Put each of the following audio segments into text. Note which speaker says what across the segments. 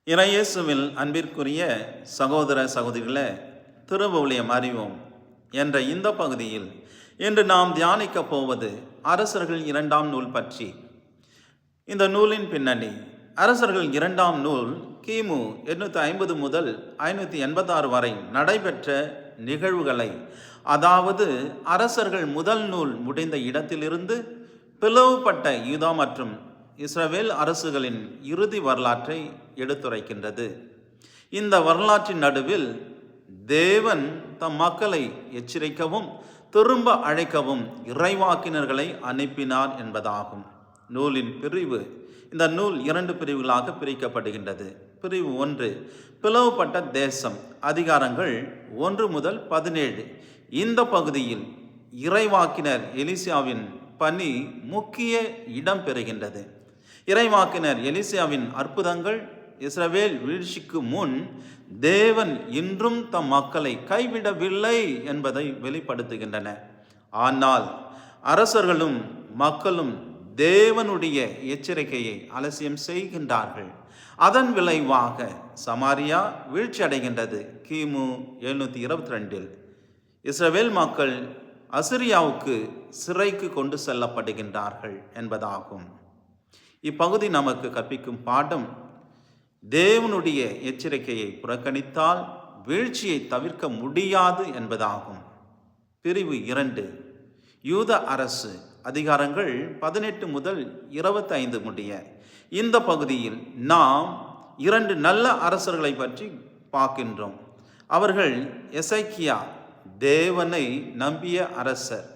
Speaker 1: இறையேசுவில் அன்பிற்குரிய சகோதர சகோதரிகளே, திருவூழியம் அறிவோம் என்ற இந்த பகுதியில் இன்று நாம் தியானிக்கப் போவது அரசர்கள் 2ஆம் நூல் பற்றி. இந்த நூலின் பின்னணி: அரசர்கள் 2ஆம் நூல் கிமு 850 முதல் 586 வரை நடைபெற்ற நிகழ்வுகளை, அதாவது அரசர்கள் முதல் நூல் முடிந்த இடத்திலிருந்து பிளவுபட்ட யூதா மற்றும் இஸ்ரவேல் அரசுகளின் இறுதி வரலாற்றை எடுத்துரைக்கின்றது. இந்த வரலாற்றின் நடுவில் தேவன் தம் மக்களை எச்சரிக்கவும் திரும்ப அழைக்கவும் இறைவாக்கினர்களை அனுப்பினார் என்பதாகும். நூலின் பிரிவு: இந்த நூல் 2 பிரிவுகளாக பிரிக்கப்படுகின்றது. பிரிவு 1, பிளவுபட்ட தேசம், அதிகாரங்கள் 1 முதல் 17. இந்த பகுதியில் இறைவாக்கினர் எலிசாவின் பணி முக்கிய இடம் பெறுகின்றது. இறைவாக்கினர் எலிசாவின் அற்புதங்கள் இஸ்ரவேல் வீழ்ச்சிக்கு முன் தேவன் இன்றும் தம் மக்களை கைவிடவில்லை என்பதை வெளிப்படுத்துகின்றன. ஆனால் அரசர்களும் மக்களும் தேவனுடைய எச்சரிக்கையை அலட்சியம் செய்கின்றார்கள். அதன் விளைவாக சமாரியா வீழ்ச்சி அடைகின்றது. கிமு 722 இஸ்ரவேல் மக்கள் அசிரியாவுக்கு சிறைக்கு கொண்டு செல்லப்படுகின்றார்கள் என்பதாகும். இப்பகுதி நமக்கு கற்பிக்கும் பாடம்: தேவனுடைய எச்சரிக்கையை புறக்கணித்தால் வீழ்ச்சியை தவிர்க்க முடியாது என்பதாகும். பிரிவு 2, யூத அரசு, அதிகாரங்கள் 18 முதல் 25 முடிய. இந்த பகுதியில் நாம் 2 நல்ல அரசர்களை பற்றி பார்க்கின்றோம். அவர்கள் எசேக்கியா, தேவனை நம்பிய அரசர்.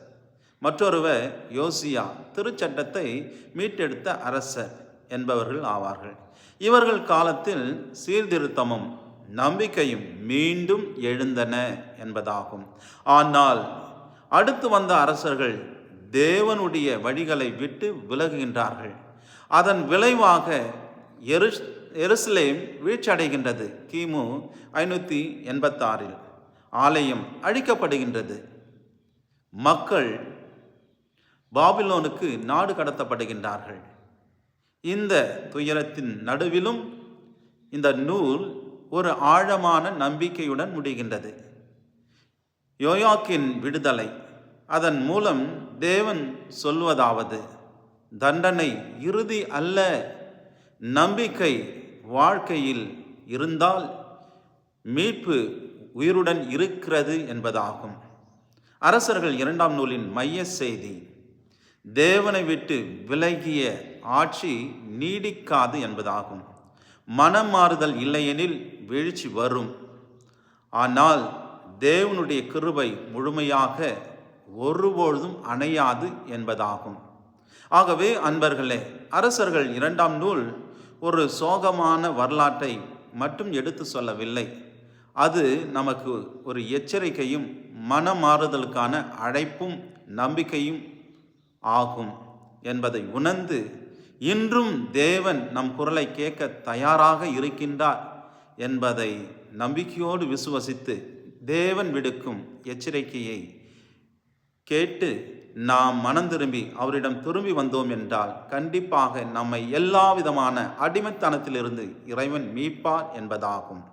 Speaker 1: மற்றொருவர் யோசியா, திருச்சட்டத்தை மீட்டெடுத்த அரசர் என்பவர்கள் ஆவார்கள். இவர்கள் காலத்தில் சீர்திருத்தமும் நம்பிக்கையும் மீண்டும் எழுந்தன என்பதாகும். ஆனால் அடுத்து வந்த அரசர்கள் தேவனுடைய வழிகளை விட்டு விலகுகின்றார்கள். அதன் விளைவாக எருசலேம் வீழ்ச்சியடைகின்றது. கிமு 586 ஆலயம் அழிக்கப்படுகின்றது. மக்கள் பாபிலோனுக்கு நாடு கடத்தப்படுகின்றார்கள். இந்த துயரத்தின் நடுவிலும் இந்த நூல் ஒரு ஆழமான நம்பிக்கையுடன் முடிகின்றது. யோயாக்கின் விடுதலை. அதன் மூலம் தேவன் சொல்வதாவது: தண்டனை இறுதி அல்ல, நம்பிக்கை வாழ்க்கையில் இருந்தால் மீட்பு உயிருடன் இருக்கிறது என்பதாகும். அரசர்கள் 2ஆம் நூலின் மைய செய்தி: தேவனை விட்டு விலகிய ஆட்சி நீடிக்காது என்பதாகும். மனம் மாறுதல் இல்லையெனில் வீழ்ச்சி வரும். ஆனால் தேவனுடைய கிருபை முழுமையாக ஒருபொழுதும் அணையாது என்பதாகும். ஆகவே அன்பர்களே, அரசர்கள் 2ஆம் நூல் ஒரு சோகமான வரலாற்றை மட்டும் எடுத்து சொல்லவில்லை. அது நமக்கு ஒரு எச்சரிக்கையும் மனமாறுதலுக்கான அழைப்பும் நம்பிக்கையும் ஆகும் என்பதை உணர்ந்து, இன்றும் தேவன் நம் குரலை கேட்க தயாராக இருக்கின்றார் என்பதை நம்பிக்கையோடு விசுவசித்து, தேவன் விடுக்கும் எச்சரிக்கையை கேட்டு நாம் மனம் திரும்பி அவரிடம் திரும்பி வந்தோம் என்றால் கண்டிப்பாக நம்மை எல்லா விதமான அடிமைத்தனத்திலிருந்து இறைவன் மீட்பார் என்பதாகும்.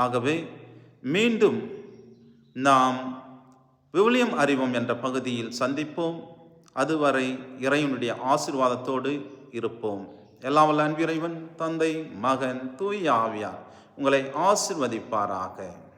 Speaker 1: ஆகவே மீண்டும் நாம் விவிலியம் அறிவோம் என்ற பகுதியில் சந்திப்போம். அதுவரை இறைவனுடைய ஆசீர்வாதத்தோடு இருப்போம். எல்லாம் வல்ல அன்பு இறைவன், தந்தை, மகன், தூய ஆவியார் உங்களை ஆசீர்வதிப்பாராக.